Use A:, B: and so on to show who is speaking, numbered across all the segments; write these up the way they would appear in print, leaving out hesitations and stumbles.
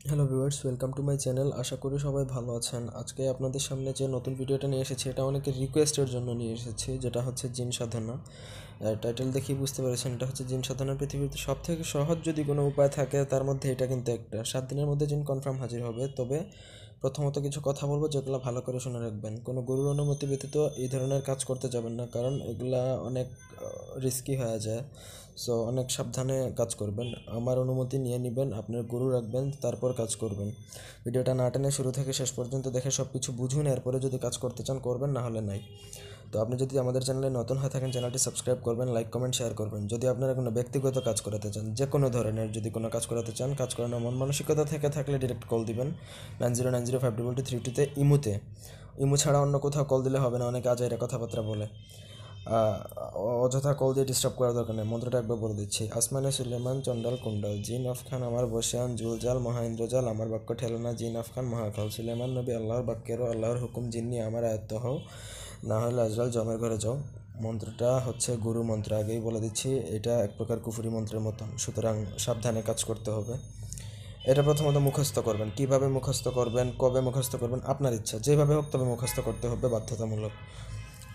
A: Hello viewers, welcome to my channel. আশা করি সবাই ভালো আছেন। আজকে আপনাদের সামনে যে নতুন ভিডিওটা নিয়ে এসেছি এটা অনেকের রিকোয়েস্টের জন্য নিয়ে এসেছি, যেটা হচ্ছে জিন সাধনা। টাইটেল দেখেই বুঝতে পেরেছেন এটা হচ্ছে জিন সাধনা। পৃথিবীতে সব থেকে সহজ যদি কোনো উপায় থাকে তার মধ্যে এটা কিন্তু একটা। 7 দিনের মধ্যে জিন কনফার্ম হাজির হবে। তবে প্রথমত কিছু কথা বলবো যেগুলো ভালো করে শুনে রাখবেন। কোনো গুরুর অনুমতি ব্যতীত এই ধরনের কাজ করতে যাবেন না, কারণ এগুলা অনেক রিস্কি হয়ে যায়। সো অনেক সাবধানে কাজ করবেন। আমার অনুমতি নিয়ে নেবেন, আপনার গুরু রাখবেন, তারপর কাজ করবেন। ভিডিওটা না টেনে শুরু থেকে শেষ পর্যন্ত দেখে সব কিছু বুঝুন, এরপরে যদি কাজ করতে চান করবেন, না হলে নাই। তো আপনি যদি আমাদের চ্যানেলে নতুন হয়ে থাকেন চ্যানেলটি সাবস্ক্রাইব করবেন, লাইক কমেন্ট শেয়ার করবেন। যদি আপনারা কোনো ব্যক্তিগত কাজ করাতে চান, যে কোনো ধরনের যদি কোনো কাজ করাতে চান, কাজ করানোর মন মানসিকতা থেকে থাকলে ডিরেক্ট কল দিবেন 9090522232 ইমো ছাড়া অন্য কোথাও কল দিলে হবে না, অনেকে আজাইরা কথাবার্তা বলে। অযথা কল দিয়ে ডিস্টার্ব করার দরকার নেই। মন্ত্রটা একবার বলে দিচ্ছি। আসমানে সুলেমান চন্ডাল কুণ্ডল, জিন আফখান আমার বসিয়ান জুলজাল মহাইন্দ্রজাল, আমার বাক্য ঠেলনা জিন আফখান মহাকাল, সুলেমান নবী আল্লাহর বাক্যেরও আল্লাহর হুকুম জিন্নি আমার আয়ত্ত হও, না হলে আজরাল জমের ঘরে যাও। মন্ত্রটা হচ্ছে গুরু মন্ত্র, আগেই বলে দিচ্ছি। এটা এক প্রকার কুফরি মন্ত্রের মতন, সুতরাং সাবধানে কাজ করতে হবে। এটা প্রথমত মুখস্থ করবেন। কিভাবে মুখস্থ করবেন, কবে মুখস্থ করবেন, আপনার ইচ্ছা, যেভাবে হোক, তবে মুখস্থ করতে হবে বাধ্যতামূলক।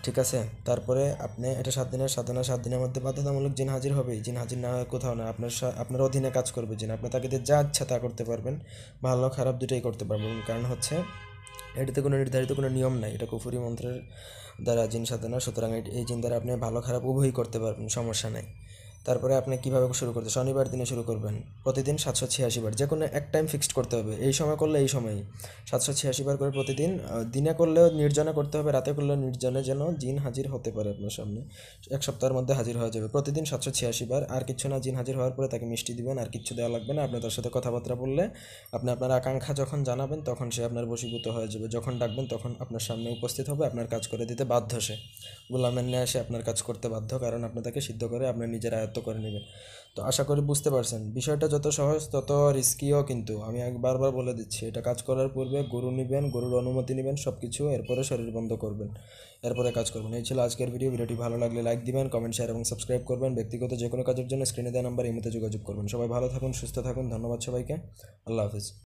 A: ঠিক আছে? তারপরে আপনি এটা 7 দিনের সাধনা, 7 দিনের মধ্যে বাধ্যতামূলক জিন হাজির হবেই। জিন হাজির না হয় কোথাও না, আপনার অধীনে কাজ করবে জিন। আপনি তাকে দিয়ে যা ইচ্ছা তা করতে পারবেন, ভালো খারাপ দুটোই করতে পারবেন। কারণ হচ্ছে এটাতে কোনো নির্ধারিত কোনো নিয়ম নাই, এটা কুফরি মন্ত্রের দ্বারা জিন সাধনা। সুতরাং এই জিন দ্বারা আপনি ভালো খারাপ উভয়ই করতে পারবেন, সমস্যা নাই। তারপরে আপনি কীভাবে শুরু করতে, শনিবার দিনে শুরু করবেন। প্রতিদিন 786 বার, যে কোনো এক টাইম ফিক্সড করতে হবে। এই সময় করলে এই সময়ই 786 বার করে প্রতিদিন। দিনে করলেও নির্জনে করতে হবে, রাতে করলেও নির্জনে, যেন জিন হাজির হতে পারে আপনার সামনে। 1 সপ্তাহের মধ্যে হাজির হয়ে যাবে প্রতিদিন 786 বার। আর কিচ্ছু না, জিন হাজির হওয়ার পরে তাকে মিষ্টি দিবেন, আর কিচ্ছু দেওয়া লাগবে না। আপনি তার সাথে কথাবার্তা বললে আপনি আপনার আকাঙ্ক্ষা যখন জানাবেন তখন সে আপনার বশীভূত হয়ে যাবে। যখন ডাকবেন তখন আপনার সামনে উপস্থিত হবে, আপনার কাজ করে দিতে বাধ্য সে। গোলামের ন্যায় সে আপনার কাজ করতে বাধ্য, কারণ আপনি তাকে সিদ্ধ করে আপনার নিজের আয়ত্ত করে নেবেন। তো আশা করি বুঝতে পারছেন বিষয়টা যত সহজ তত রিস্কিও, কিন্তু আমি বারবার বলে দিচ্ছি, এটা কাজ করার পূর্বে গুরু নেবেন, গুরুর অনুমতি নেবেন সব কিছু, এরপরে শরীর বন্ধ করবেন, এরপরে কাজ করবেন। এই ছিল আজকের ভিডিও। ভিডিওটি ভালো লাগলে লাইক দিবেন, কমেন্ট শেয়ার এবং সাবস্ক্রাইব করবেন। ব্যক্তিগত যে কোনো কাজের জন্য স্ক্রিনে দেওয়া নাম্বার এই মুহূর্তে যোগাযোগ করবেন। সবাই ভালো থাকুন, সুস্থ থাকুন। ধন্যবাদ সবাইকে। আল্লাহ হাফিজ।